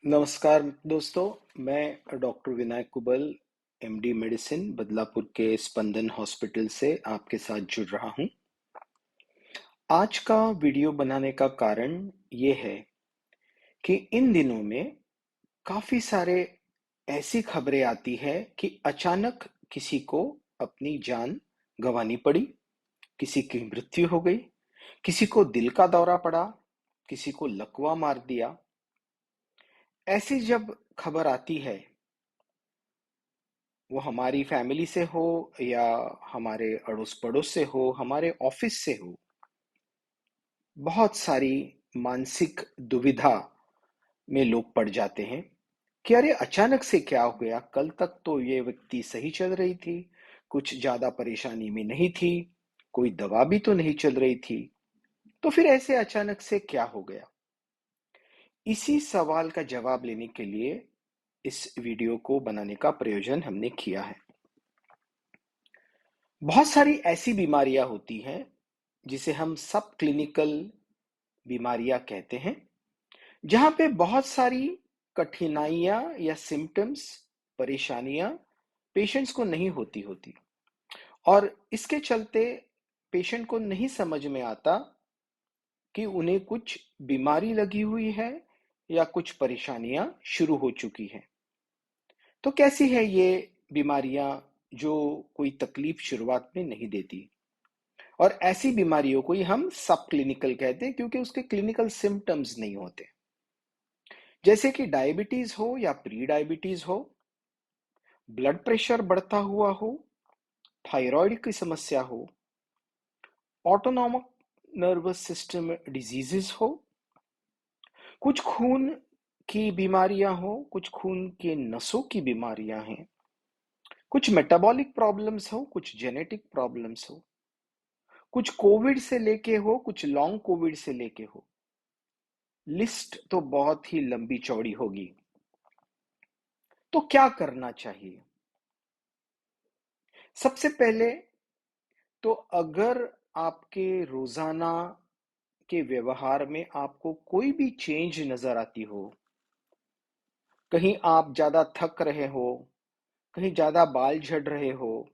नमस्कार दोस्तों, मैं doctor Vinayak Kubal, MD medicine Badlapur के स्पंदन हॉस्पिटल से आपके साथ जुड़ रहा हूं। आज का वीडियो बनाने का कारण ये है कि इन दिनों में काफी सारे ऐसी खबरें आती है कि अचानक किसी को अपनी जान गंवानी पड़ी, किसी की मृत्यु हो गई, किसी को दिल का दौरा पड़ा, किसी को लकवा मार दिया। ऐसी जब खबर आती है, वो हमारी फैमिली से हो या हमारे अड़ोस पड़ोस से हो, हमारे ऑफिस से हो, बहुत सारी मानसिक दुविधा में लोग पड़ जाते हैं कि अरे अचानक से क्या हो गया। कल तक तो ये व्यक्ति सही चल रही थी, कुछ ज्यादा परेशानी में नहीं थी, कोई दवा भी तो नहीं चल रही थी, तो फिर ऐसे अचानक से क्या हो गया। इसी सवाल का जवाब लेने के लिए इस वीडियो को बनाने का प्रयोजन हमने किया है। बहुत सारी ऐसी बीमारियां होती हैं जिसे हम सब क्लिनिकल बीमारियां कहते हैं, जहां पे बहुत सारी कठिनाइयां या सिम्टम्स, परेशानियां पेशेंट्स को नहीं होती और इसके चलते पेशेंट को नहीं समझ में आता कि उन्हें कुछ बीमारी लगी हुई है या कुछ परेशानियां शुरू हो चुकी हैं। तो कैसी है ये बीमारियां जो कोई तकलीफ शुरुआत में नहीं देती, और ऐसी बीमारियों को ही हम सब क्लिनिकल कहते हैं क्योंकि उसके क्लिनिकल सिम्टम्स नहीं होते। जैसे कि डायबिटीज हो या प्री डायबिटीज हो, ब्लड प्रेशर बढ़ता हुआ हो, थायराइड की समस्या हो, ऑटोनॉमिक नर्वस सिस्टम डिजीजेस हो, कुछ खून की बीमारियां हो, कुछ खून के नसों की बीमारियां हैं, कुछ मेटाबॉलिक प्रॉब्लम्स हो, कुछ जेनेटिक प्रॉब्लम्स हो, कुछ कोविड से लेके हो, कुछ लॉन्ग कोविड से लेके हो। लिस्ट तो बहुत ही लंबी चौड़ी होगी। तो क्या करना चाहिए? सबसे पहले तो अगर आपके रोजाना के व्यवहार में आपको कोई भी चेंज नजर आती हो, कहीं आप ज्यादा थक रहे हो, कहीं ज्यादा बाल झड़ रहे हो,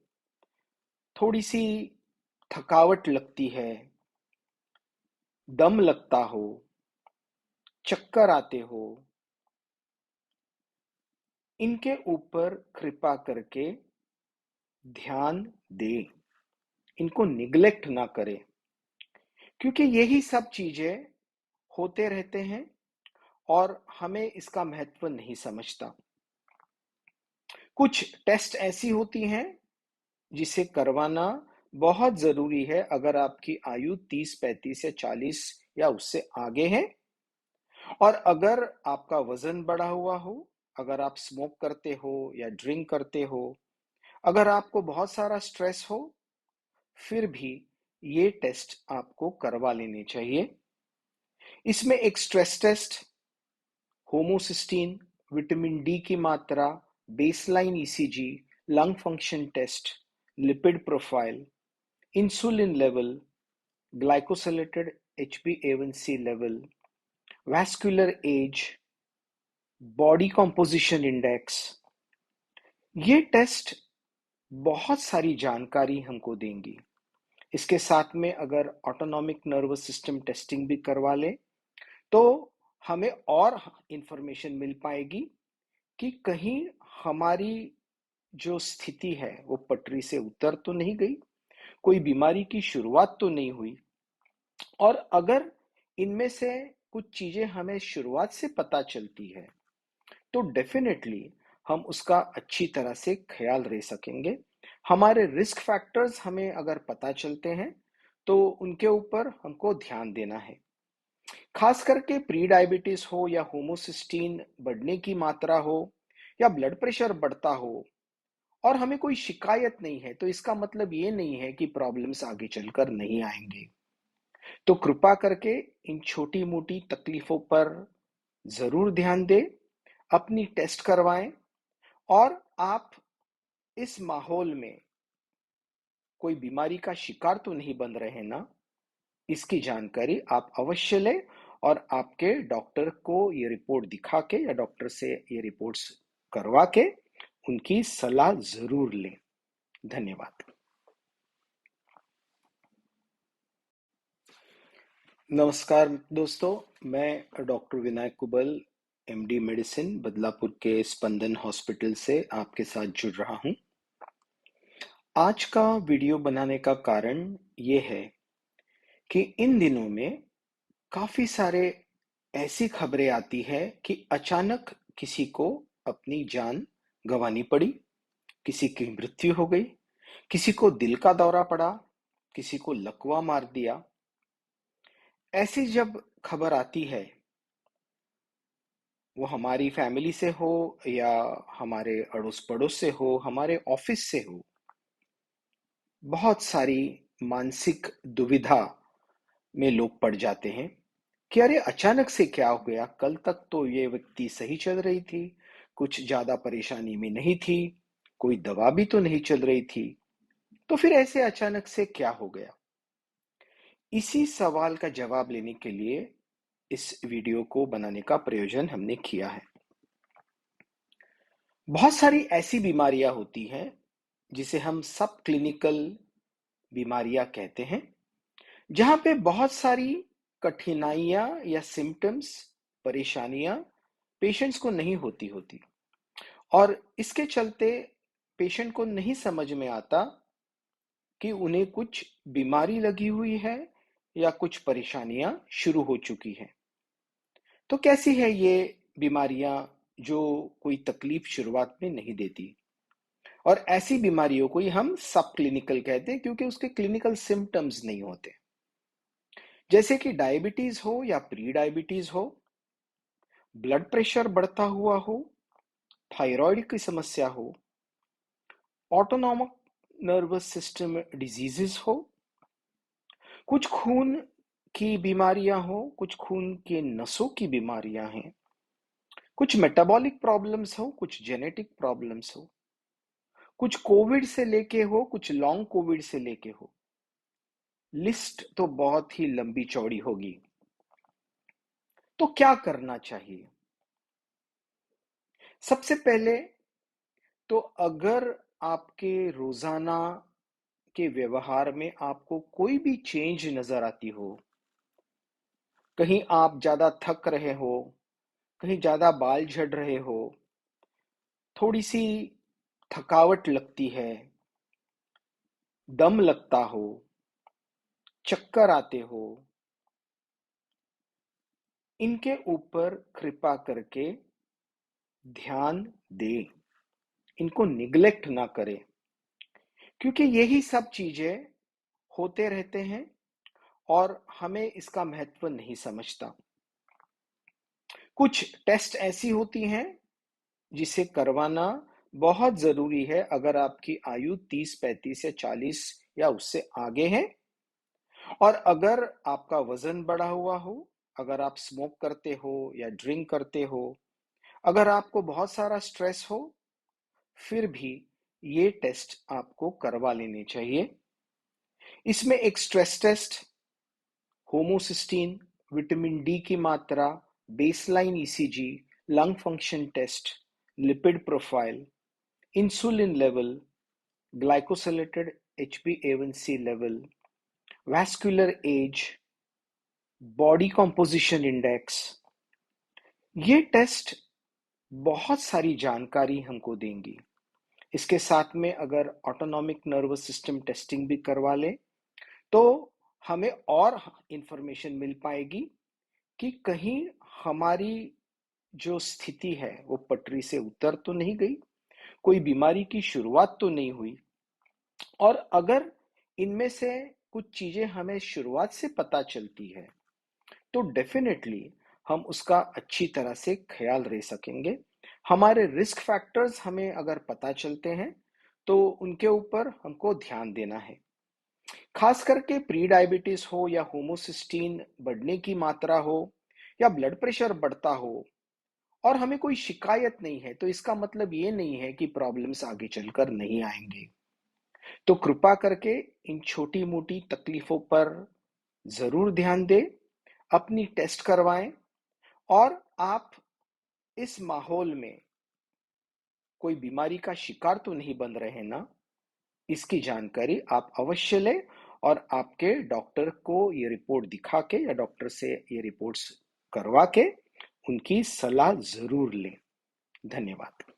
थोड़ी सी थकावट लगती है, दम लगता हो, चक्कर आते हो, इनके ऊपर कृपा करके ध्यान दें। इनको निग्लेक्ट ना करें, क्योंकि यही सब चीजें होते रहते हैं और हमें इसका महत्व नहीं समझता। कुछ टेस्ट ऐसी होती हैं जिसे करवाना बहुत जरूरी है अगर आपकी आयु 30, 35 या 40 या उससे आगे है, और अगर आपका वजन बढ़ा हुआ हो, अगर आप स्मोक करते हो या ड्रिंक करते हो, अगर आपको बहुत सारा स्ट्रेस हो, फिर भी ये टेस्ट आपको करवा लेने चाहिए। इसमें एक stress test, homocysteine, vitamin D की मात्रा, baseline ECG, lung function test, lipid profile, insulin level, glycosylated HbA1c level, vascular age, body composition index, ये टेस्ट बहुत सारी जानकारी हमको देंगी। इसके साथ में अगर ऑटोनॉमिक नर्वस सिस्टम टेस्टिंग भी करवा लें तो हमें और इंफॉर्मेशन मिल पाएगी कि कहीं हमारी जो स्थिति है वो पटरी से उतर तो नहीं गई, कोई बीमारी की शुरुआत तो नहीं हुई। और अगर इनमें से कुछ चीजें हमें शुरुआत से पता चलती है तो डेफिनेटली हम उसका अच्छी तरह से ख्याल रख सकेंगे। हमारे रिस्क फैक्टर्स हमें अगर पता चलते हैं तो उनके ऊपर हमको ध्यान देना है। खास करके प्री डायबिटीज हो या होमोसिस्टीन बढ़ने की मात्रा हो या ब्लड प्रेशर बढ़ता हो और हमें कोई शिकायत नहीं है, तो इसका मतलब ये नहीं है कि प्रॉब्लम्स आगे चलकर नहीं आएंगे। तो कृपा करके इन छोटी मोटी तकलीफों पर जरूर ध्यान दें, अपनी टेस्ट करवाएं, और आप इस माहौल में कोई बीमारी का शिकार तो नहीं बन रहे ना, इसकी जानकारी आप अवश्य लें। और आपके डॉक्टर को ये रिपोर्ट दिखा के या डॉक्टर से ये रिपोर्ट्स करवा के उनकी सलाह जरूर लें। धन्यवाद। नमस्कार दोस्तों, मैं doctor Vinayak Kubal, MD medicine, Badlapur के स्पंदन हॉस्पिटल से आपके साथ जुड़ रहा हूं। आज का वीडियो बनाने का कारण ये है कि इन दिनों में काफी सारे ऐसी खबरें आती है कि अचानक किसी को अपनी जान गंवानी पड़ी, किसी की मृत्यु हो गई, किसी को दिल का दौरा पड़ा, किसी को लकवा मार दिया। ऐसी जब खबर आती है, वो हमारी फैमिली से हो या हमारे अड़ोस पड़ोस से हो, हमारे ऑफिस से हो, बहुत सारी मानसिक दुविधा में लोग पड़ जाते हैं कि अरे अचानक से क्या हो गया, कल तक तो ये व्यक्ति सही चल रही थी, कुछ ज्यादा परेशानी में नहीं थी, कोई दवा भी तो नहीं चल रही थी, तो फिर ऐसे अचानक से क्या हो गया। इसी सवाल का जवाब लेने के लिए इस वीडियो को बनाने का प्रयोजन हमने किया है। बहुत सारी ऐसी बीमारियां होती हैं जिसे हम सब क्लिनिकल बीमारियां कहते हैं, जहां पे बहुत सारी कठिनाइयां या सिम्टम्स, परेशानियां पेशेंट्स को नहीं होती और इसके चलते पेशेंट को नहीं समझ में आता कि उन्हें कुछ बीमारी लगी हुई है या कुछ परेशानियां शुरू हो चुकी हैं। तो कैसी है ये बीमारियां जो कोई तकलीफ शुरुआत में नहीं देती, और ऐसी बीमारियों को ही हम सब क्लिनिकल कहते हैं क्योंकि उसके क्लिनिकल सिम्टम्स नहीं होते। जैसे कि डायबिटीज हो या प्री डायबिटीज हो, ब्लड प्रेशर बढ़ता हुआ हो, थायराइड की समस्या हो, ऑटोनॉमिक नर्वस सिस्टम डिजीजेस हो, कुछ खून की बीमारियां हो, कुछ खून के नसों की बीमारियां हैं, कुछ मेटाबॉलिक प्रॉब्लम्स हो, कुछ जेनेटिक प्रॉब्लम्स हो, कुछ कोविड से लेके हो, कुछ लॉन्ग कोविड से लेके हो। लिस्ट तो बहुत ही लंबी चौड़ी होगी। तो क्या करना चाहिए? सबसे पहले तो अगर आपके रोजाना के व्यवहार में आपको कोई भी चेंज नजर आती हो, कहीं आप ज्यादा थक रहे हो, कहीं ज्यादा बाल झड़ रहे हो, थोड़ी सी थकावट लगती है, दम लगता हो, चक्कर आते हो, इनके ऊपर कृपा करके ध्यान दें, इनको निग्लेक्ट ना करें, क्योंकि यही सब चीजें होते रहते हैं और हमें इसका महत्व नहीं समझता। कुछ टेस्ट ऐसी होती हैं जिसे करवाना बहुत जरूरी है अगर आपकी आयु 30, 35 या 40 या उससे आगे है, और अगर आपका वजन बढ़ा हुआ हो, अगर आप स्मोक करते हो या ड्रिंक करते हो, अगर आपको बहुत सारा स्ट्रेस हो, फिर भी ये टेस्ट आपको करवा लेने चाहिए। इसमें एक stress test, homocysteine, vitamin D की मात्रा, baseline ECG, lung function test, lipid profile, insulin level, glycosylated HbA1c level, vascular age, body composition index, ये टेस्ट बहुत सारी जानकारी हमको देंगी। इसके साथ में अगर ऑटोनॉमिक नर्वस सिस्टम टेस्टिंग भी करवा लें तो हमें और इंफॉर्मेशन मिल पाएगी कि कहीं हमारी जो स्थिति है वो पटरी से उतर तो नहीं गई, कोई बीमारी की शुरुआत तो नहीं हुई। और अगर इनमें से कुछ चीजें हमें शुरुआत से पता चलती है तो डेफिनेटली हम उसका अच्छी तरह से ख्याल रख सकेंगे। हमारे रिस्क फैक्टर्स हमें अगर पता चलते हैं तो उनके ऊपर हमको ध्यान देना है। खास करके प्री डायबिटीज हो या होमोसिस्टीन बढ़ने की मात्रा हो या ब्लड प्रेशर बढ़ता हो और हमें कोई शिकायत नहीं है, तो इसका मतलब ये नहीं है कि प्रॉब्लम्स आगे चलकर नहीं आएंगे। तो कृपा करके इन छोटी मोटी तकलीफों पर जरूर ध्यान दें। अपनी टेस्ट करवाएं और आप इस माहौल में कोई बीमारी का शिकार तो नहीं बन रहे ना, इसकी जानकारी आप अवश्य लें और आपके डॉक्टर को ये रिपोर्ट दिखा के या डॉक्टर से ये रिपोर्ट्स करवा के उनकी सलाह जरूर लें। धन्यवाद।